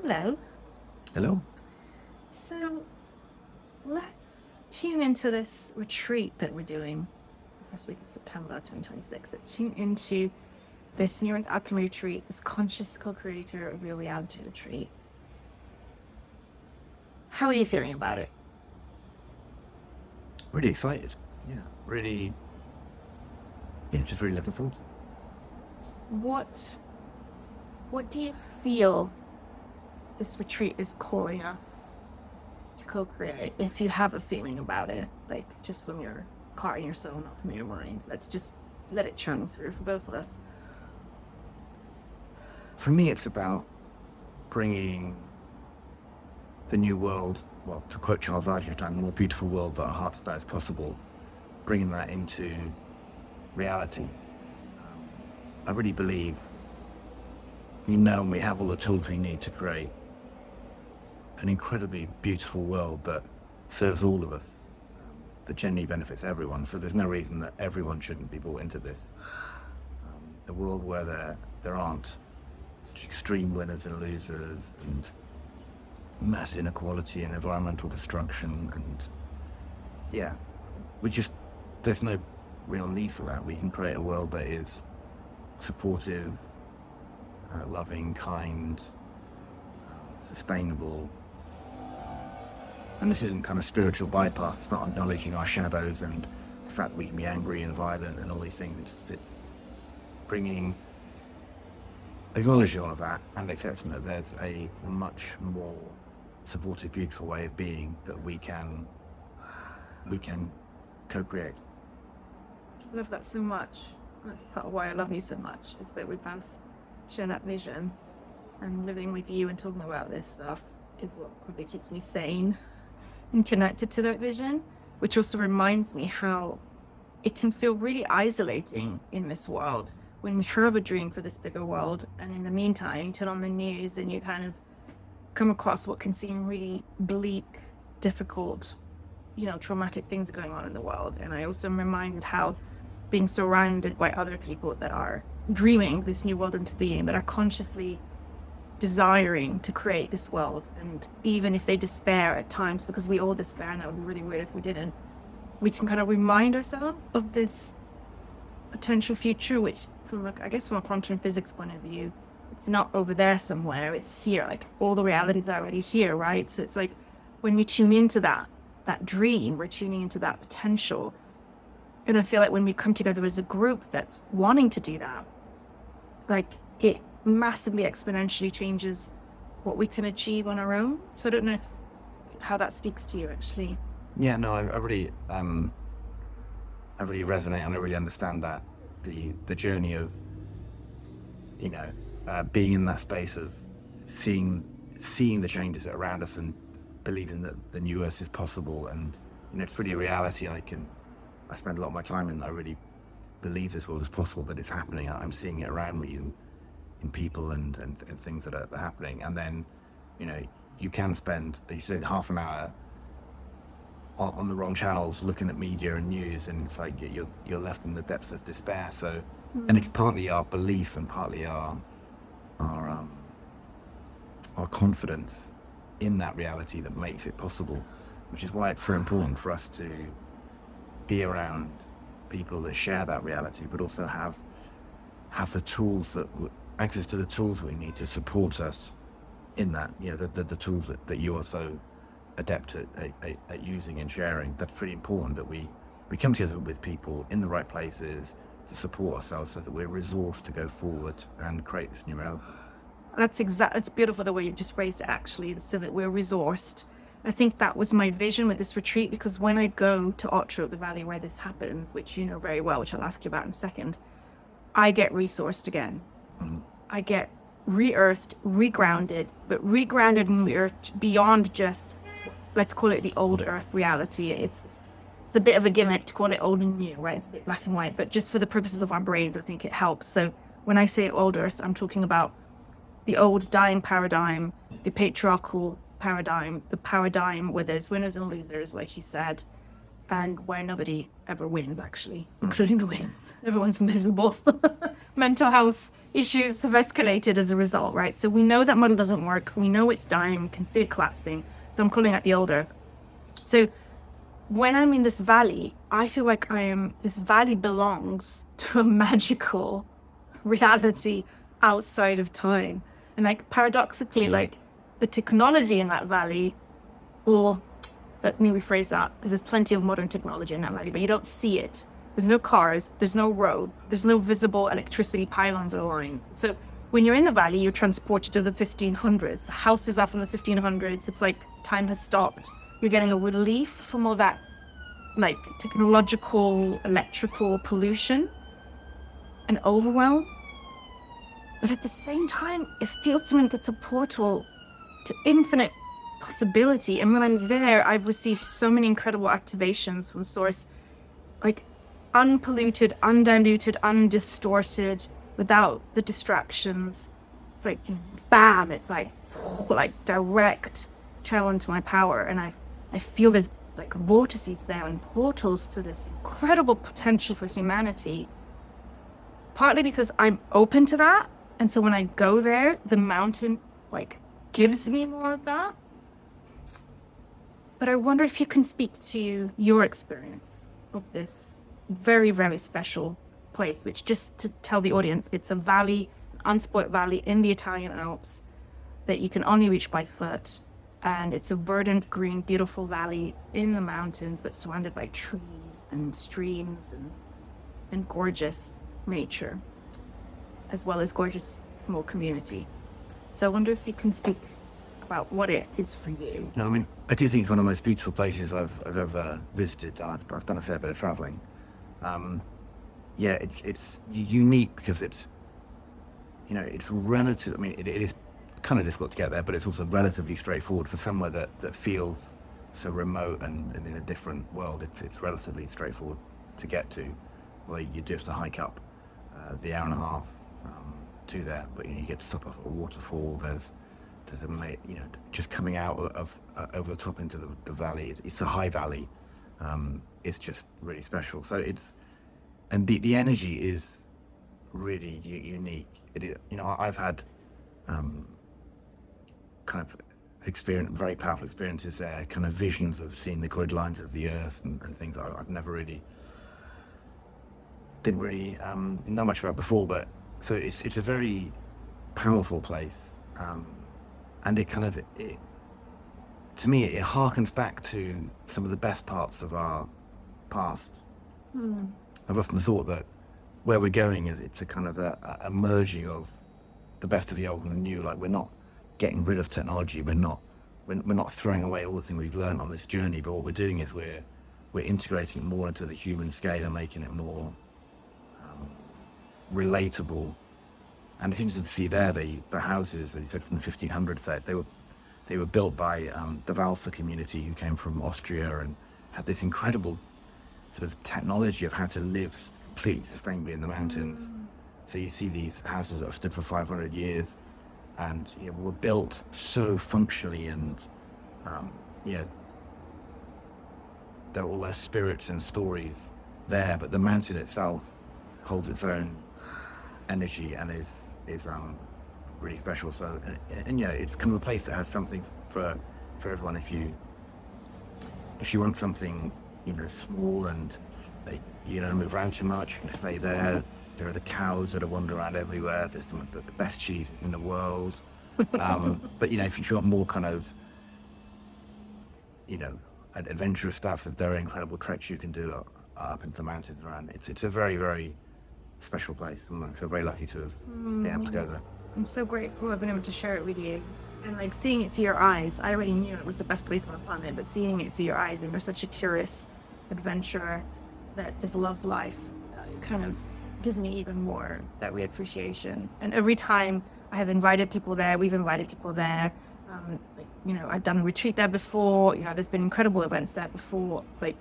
Hello. Hello. So let's tune into this retreat that we're doing the first week of September 2026. Let's tune into this Earth Alchemy Retreat, this conscious co-creator of your reality retreat. How are you feeling about it? Really excited. Yeah. Really. Yeah, just really looking forward. What do you feel this retreat is calling us to co-create? If you have a feeling about it, like just from your heart and your soul, not from your mind. Let's just let it channel through for both of us. For me, it's about bringing the new world, well, to quote Charles Eisenstein, the more beautiful world that our hearts desire is possible, bringing that into reality. I really believe we have all the tools we need to create an incredibly beautiful world that serves all of us, that genuinely benefits everyone. So there's no reason that everyone shouldn't be brought into this. A world where there aren't such extreme winners and losers and mass inequality and environmental destruction, and there's no real need for that. We can create a world that is supportive, loving, kind, sustainable. And this isn't kind of spiritual bypass. It's not acknowledging our shadows and the fact that we can be angry and violent and all these things. It's acknowledging all of that and accepting that there's a much more supportive, beautiful way of being that we can co-create. I love that so much. That's part of why I love you so much, is that we both share that vision, and living with you and talking about this stuff is what probably keeps me sane and connected to that vision, which also reminds me how it can feel really isolating in this world when we have a dream for this bigger world, and in the meantime you turn on the news and you kind of come across what can seem really bleak, difficult, traumatic things going on in the world. And I also am reminded how being surrounded by other people that are dreaming this new world into being, that are consciously desiring to create this world, and even if they despair at times, because we all despair and that would be really weird if we didn't, we can kind of remind ourselves of this potential future, which from a quantum physics point of view, it's not over there somewhere, it's here. Like all the realities are already here, right? So it's like when we tune into that dream, we're tuning into that potential. And I feel like when we come together as a group that's wanting to do that, like it massively exponentially changes what we can achieve on our own. So I don't know how that speaks to you, actually. Yeah, no, I really resonate, and I really understand that the journey of being in that space of seeing the changes that are around us and believing that the new Earth is possible, and it's really a reality. I spend a lot of my time in. I really believe this world is possible, that it's happening. I'm seeing it around me in people and things that are happening. And then, you can spend, as you said, half an hour on the wrong channels looking at media and news, and it's like you're left in the depths of despair. So, and it's partly our belief and partly our confidence in that reality that makes it possible, which is why it's so important for us to be around people that share that reality, but also have the tools access to the tools we need to support us in that. The tools that you are so adept at using and sharing. That's pretty important, that we come together with people in the right places to support ourselves, so that we're resourced to go forward and create this new reality. It's beautiful the way you just phrased it, actually, so that we're resourced. I think that was my vision with this retreat, because when I go to Otro, the valley where this happens, which you know very well, which I'll ask you about in a second, I get resourced again. Mm-hmm. I get re-earthed, regrounded, but regrounded and re-earthed beyond just, let's call it the old Earth reality. It's a bit of a gimmick to call it old and new, right? It's a bit black and white, but just for the purposes of our brains, I think it helps. So when I say old Earth, I'm talking about the old dying paradigm, the patriarchal paradigm, the paradigm where there's winners and losers, like you said, and where nobody ever wins, actually, including the wins. Everyone's miserable. Mental health issues have escalated as a result, right? So we know that model doesn't work. We know it's dying. We can see it collapsing. So I'm calling out the old Earth. So when I'm in this valley, I feel like this valley belongs to a magical reality outside of time. And like paradoxically, like the technology in that valley, or let me rephrase that, because there's plenty of modern technology in that valley, but you don't see it. There's no cars, there's no roads, there's no visible electricity pylons or lines. So when you're in the valley, you're transported to the 1500s. The house is up in the 1500s. It's like time has stopped. You're getting a relief from all that like technological, electrical pollution and overwhelm. But at the same time, it feels to me like it's a portal to infinite possibility. And when I'm there, I've received so many incredible activations from Source, like unpolluted, undiluted, undistorted, without the distractions. It's like bam, it's like direct channel into my power. And I feel there's like vortices there and portals to this incredible potential for humanity. Partly because I'm open to that. And so when I go there, the mountain like gives me more of that. But I wonder if you can speak to your experience of this very, very special place, which, just to tell the audience, it's a valley, an unspoilt valley in the Italian Alps that you can only reach by foot. And it's a verdant, green, beautiful valley in the mountains, but surrounded by trees and streams and gorgeous nature, as well as gorgeous small community. So I wonder if you can speak about what it is for you. No, I mean, I do think it's one of the most beautiful places I've ever visited. I've done a fair bit of traveling. Yeah, it's unique because it's, you know, it's relative. I mean, it is kind of difficult to get there, but it's also relatively straightforward for somewhere that feels so remote and in a different world. It's relatively straightforward to get to. Well, you do have to hike up the hour and a half to there, but you get to stop off at a waterfall. There's a, you know, just coming out of over the top into the valley. It's a high valley. It's just really special. So and the energy is really unique. It is, you know, I've had kind of very powerful experiences there, kind of visions of seeing the grid lines of the earth and things I've never really didn't really know much about before. But so it's a very powerful place, and it to me it harkens back to some of the best parts of our past. I've often thought that where we're going is it's a kind of a merging of the best of the old and the new. Like, we're not getting rid of technology, we're not throwing away all the things we've learned on this journey, but what we're doing is we're integrating it more into the human scale and making it more relatable. And it's interesting to see there the houses that you said from the 1500s, they were built by the Valsa community, who came from Austria and had this incredible sort of technology of how to live completely sustainably in the mountains. So you see these houses that have stood for 500 years and, you know, were built so functionally, and there are all their spirits and stories there, but the mountain itself holds its own energy and is really special. So and you know, it's kind of a place that has something for everyone. If you want something, you know, small and you don't move around too much, you can stay there. There are the cows that are wandering around everywhere. There's some of the best cheese in the world. But you know, if you want more kind of, you know, adventurous stuff, there are incredible treks you can do up into the mountains around. It's a very, very special place. I feel very lucky to have been able to go there. I'm so grateful I've been able to share it with you. And like seeing it through your eyes, I already knew it was the best place on the planet, but seeing it through your eyes, and you're such a curious adventurer that just loves life, kind of gives me even more that appreciation. And every time I have invited people there, we've invited people there. Like, you know, I've done a retreat there before. You know, there's been incredible events there before. Like,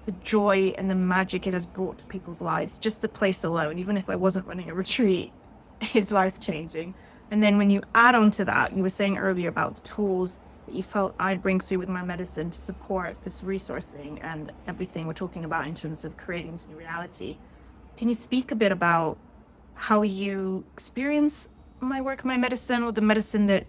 the joy and the magic it has brought to people's lives, just the place alone, even if I wasn't running a retreat, is life changing. And then when you add on to that, you were saying earlier about the tools that you felt I'd bring through with my medicine to support this resourcing and everything we're talking about in terms of creating this new reality. Can you speak a bit about how you experience my work, my medicine, or the medicine that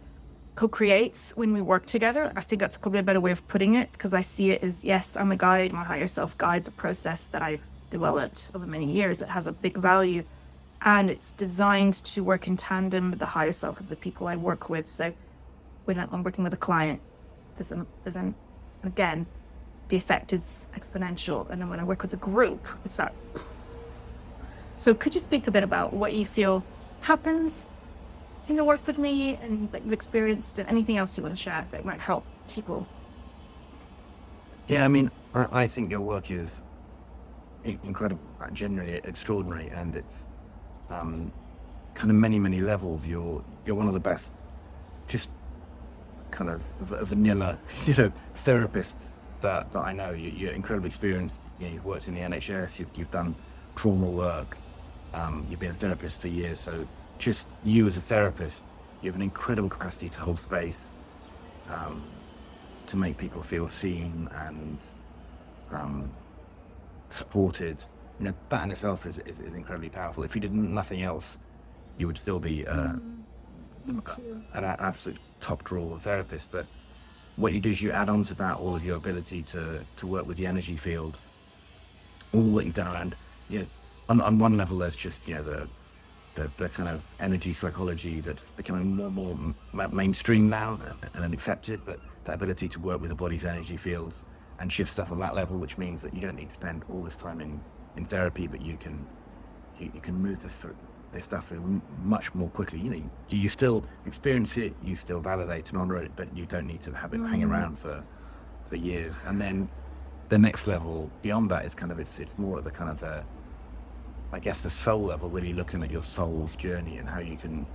co-creates when we work together? I think that's probably a better way of putting it, because I see it as, yes, I'm a guide, my higher self guides a process that I've developed over many years. It has a big value, and it's designed to work in tandem with the higher self of the people I work with. So when I'm working with a client, again, the effect is exponential. And then when I work with a group, it's that. So could you speak a bit about what you feel happens in your work with me and that you've experienced, and anything else you want to share that might help people? Yeah, I mean, I think your work is incredible, genuinely extraordinary, and it's kind of many levels. You're one of the best, just kind of vanilla, therapists that I know. You're incredibly experienced. You've worked in the NHS. You've done trauma work. You've been a therapist for years. So just you as a therapist, you have an incredible capacity to hold space, to make people feel seen and supported. That in itself is incredibly powerful. If you did nothing else, you would still be an absolute top drawer therapist. But what you do is you add on to that all of your ability to work with the energy field, all that you've done. And on one level, there's just the kind of energy psychology that's becoming more mainstream now and accepted. But that ability to work with the body's energy fields and shift stuff on that level, which means that you don't need to spend all this time in therapy, but you can move this stuff through much more quickly. You still experience it, you still validate and honor it, but you don't need to have it hang around for years. And then the next level beyond that is kind of it's more at the kind of I guess the soul level, really looking at your soul's journey and how you can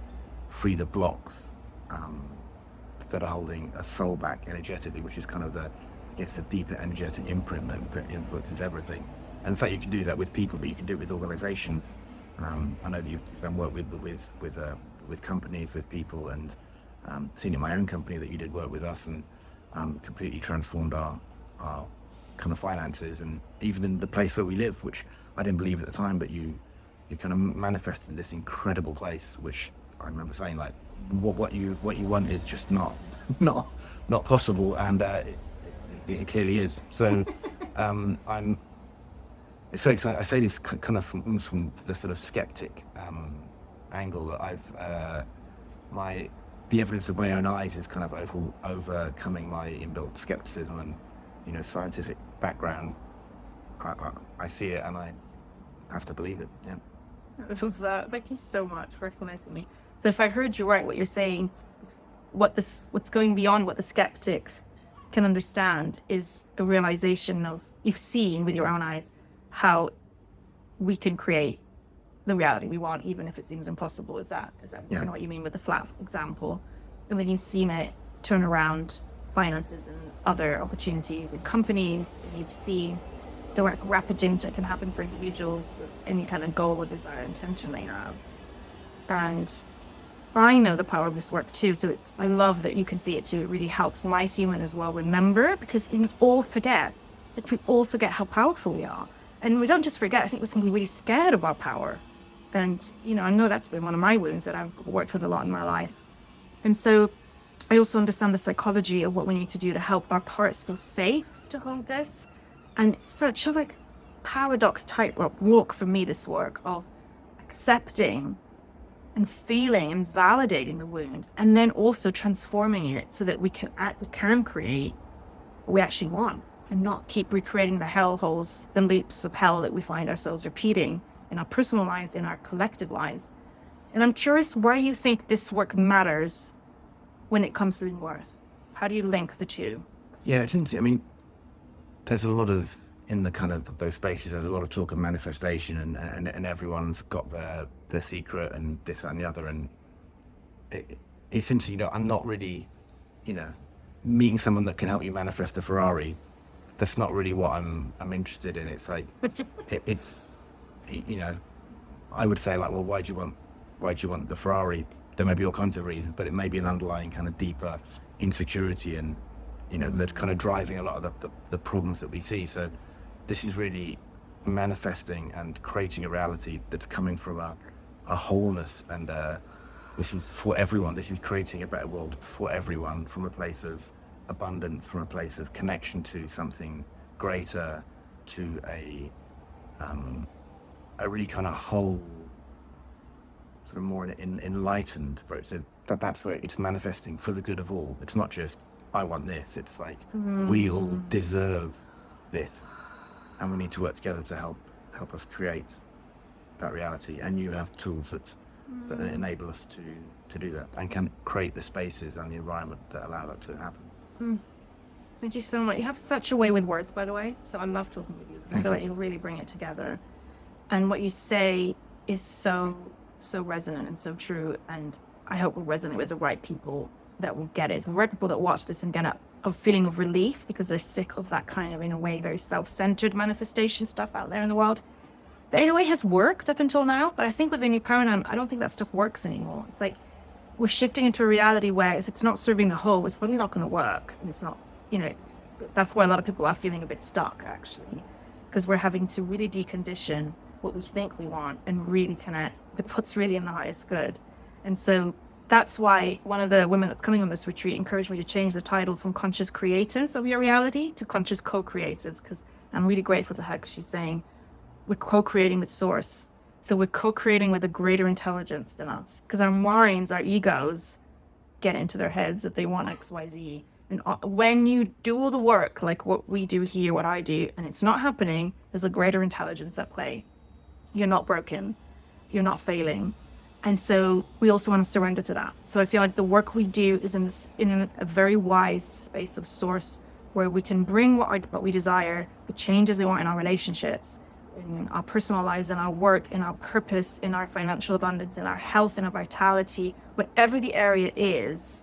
free the blocks that are holding a soul back energetically, which is kind of the deeper energetic imprint that influences everything. And in fact, you can do that with people, but you can do it with organizations. I know that you've done work with companies, with people, and seen in my own company that you did work with us and completely transformed our kind of finances, and even in the place where we live, which I didn't believe at the time, but you kind of manifested this incredible place, which I remember saying, like, what you want is just not possible, and it clearly is. So it's very exciting. I say this kind of from the sort of skeptic angle, that I've the evidence of my own eyes is kind of overcoming my inbuilt skepticism and scientific background. I see it and I have to believe it. Yeah. I love that. Thank you so much for recognizing me. So if I heard you right, what you're saying, what's going beyond what the skeptics can understand is a realization of, you've seen with your own eyes how we can create the reality we want, even if it seems impossible. Is that kind of what you mean with the flat example? And then you've seen it turn around finances and other opportunities in companies, and you've seen the rapid change that can happen for individuals with any kind of goal or desire, intention they have. And I know the power of this work too, so I love that you can see it too. It really helps my human as well remember, because we all forget how powerful we are. And we don't just forget, I think we can be really scared of our power. And, I know that's been one of my wounds that I've worked with a lot in my life. And so I also understand the psychology of what we need to do to help our parts feel safe to hold this. And it's such a paradox tightrope walk for me, this work of accepting and feeling and validating the wound, and then also transforming it so that we can create what we actually want, and not keep recreating the hellholes, the loops of hell that we find ourselves repeating in our personal lives, in our collective lives. And I'm curious why you think this work matters when it comes to the Earth. How do you link the two? Yeah, it's interesting. I mean, there's a lot of, in the kind of those spaces, there's a lot of talk of manifestation, and everyone's got their secret and this, that, and the other. And it's interesting, I'm not really, meeting someone that can help you manifest a Ferrari. That's not really what I'm interested in. It's like, I would say, like, well, why do you want the Ferrari? there may be all kinds of reasons, but it may be an underlying kind of deeper insecurity, and that's kind of driving a lot of the problems that we see. So this is really manifesting and creating a reality that's coming from a wholeness, and this is for everyone. This is creating a better world for everyone, from a place of abundance, from a place of connection to something greater, to a really kind of whole, sort of more enlightened approach. So that's where it's manifesting for the good of all. It's not just, I want this. It's like, we all deserve this, and we need to work together to help us create that reality. And you have tools that enable us to do that, and can create the spaces and the environment that allow that to happen. Thank you so much. You have such a way with words, by the way, so I love talking with you, because I feel like you really bring it together. And what you say is so resonant and so true, and I hope will resonate with the right people that will get it. So the right people that watch this and get a feeling of relief, because they're sick of that kind of, in a way, very self-centered manifestation stuff out there in the world. That in a way has worked up until now, but I think with the new paradigm, I don't think that stuff works anymore. It's like we're shifting into a reality where if it's not serving the whole, it's probably not going to work. And it's not, that's why a lot of people are feeling a bit stuck, actually, because we're having to really decondition what we think we want and really connect with what's really in the highest good. And so that's why one of the women that's coming on this retreat encouraged me to change the title from conscious creators of your reality to conscious co-creators, because I'm really grateful to her, because she's saying we're co-creating with source. So we're co-creating with a greater intelligence than us, because our minds, our egos, get into their heads that they want X, Y, Z. And when you do all the work, like what we do here, what I do, and it's not happening, there's a greater intelligence at play. You're not broken. You're not failing. And so we also want to surrender to that. So I feel like the work we do is in a very wise space of source, where we can bring what we desire, the changes we want in our relationships, in our personal lives, in our work, in our purpose, in our financial abundance, in our health, in our vitality, whatever the area is.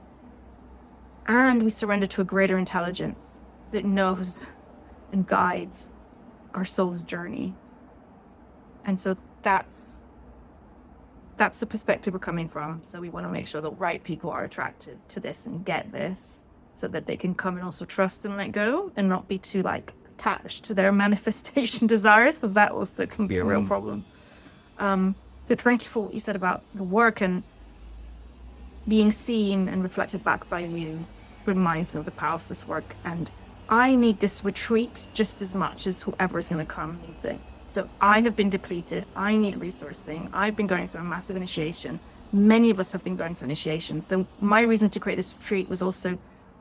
And we surrender to a greater intelligence that knows and guides our soul's journey. And so that's the perspective we're coming from. So we want to make sure the right people are attracted to this and get this, so that they can come and also trust and let go, and not be too attached to their manifestation desires, because that also can be a real problem. But thank you for what you said about the work, and being seen and reflected back by you reminds me of the power of this work. And I need this retreat just as much as whoever is going to come needs it. So I have been depleted. I need resourcing. I've been going through a massive initiation. Many of us have been going through initiation. So my reason to create this retreat was also,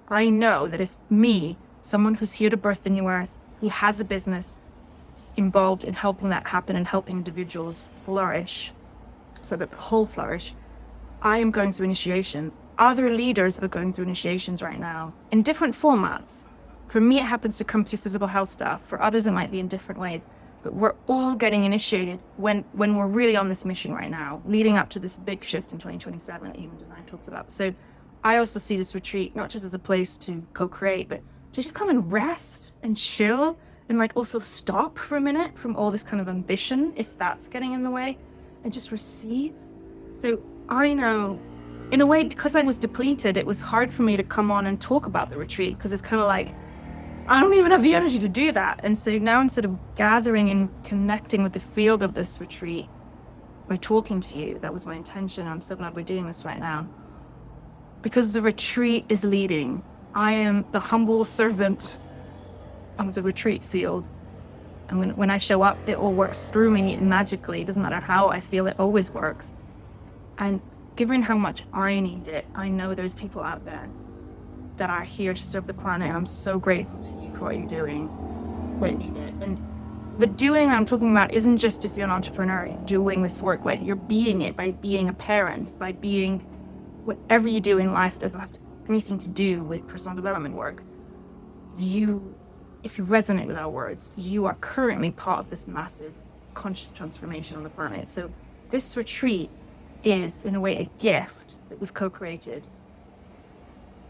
I know that if me, someone who's here to birth the new earth, who has a business involved in helping that happen and helping individuals flourish, so that the whole flourish, I am going through initiations. Other leaders are going through initiations right now in different formats. For me, it happens to come through physical health stuff. For others, it might be in different ways. But we're all getting initiated when we're really on this mission right now, leading up to this big shift in 2027 that Human Design talks about. So I also see this retreat not just as a place to co-create, but to just come and rest and chill, and also stop for a minute from all this kind of ambition, if that's getting in the way, and just receive. So I know, in a way, because I was depleted, it was hard for me to come on and talk about the retreat, because it's kind of like, I don't even have the energy to do that. And so now, instead of gathering and connecting with the field of this retreat by talking to you, that was my intention. I'm so glad we're doing this right now, because the retreat is leading. I am the humble servant of the retreat field. And when I show up, it all works through me magically. It doesn't matter how I feel, it always works. And given how much I need it, I know there's people out there that are here to serve the planet. I'm so grateful to you for what you're doing. What you did. And the doing I'm talking about isn't just if you're an entrepreneur doing this work, like you're being it by being a parent, by being whatever you do in life. Doesn't have anything to do with personal development work. If you resonate with our words, you are currently part of this massive conscious transformation on the planet. So this retreat is, in a way, a gift that we've co-created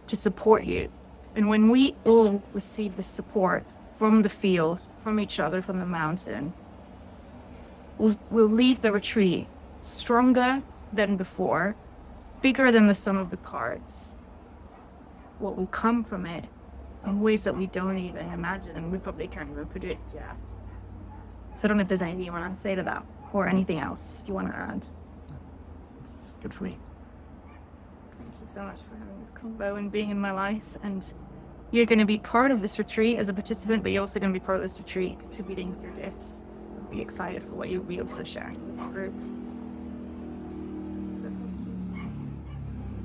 to support you. And when we all receive this support from the field, from each other, from the mountain, we'll leave the retreat stronger than before, bigger than the sum of the parts. What will come from it in ways that we don't even imagine, and we probably can't even predict yet. So I don't know if there's anything you want to say to that, or anything else you want to add. Good for me. Thank you so much for having this combo and being in my life. And you're going to be part of this retreat as a participant, but you're also going to be part of this retreat, contributing your gifts. Be excited for what you'll be also sharing with the groups.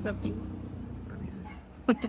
Love you.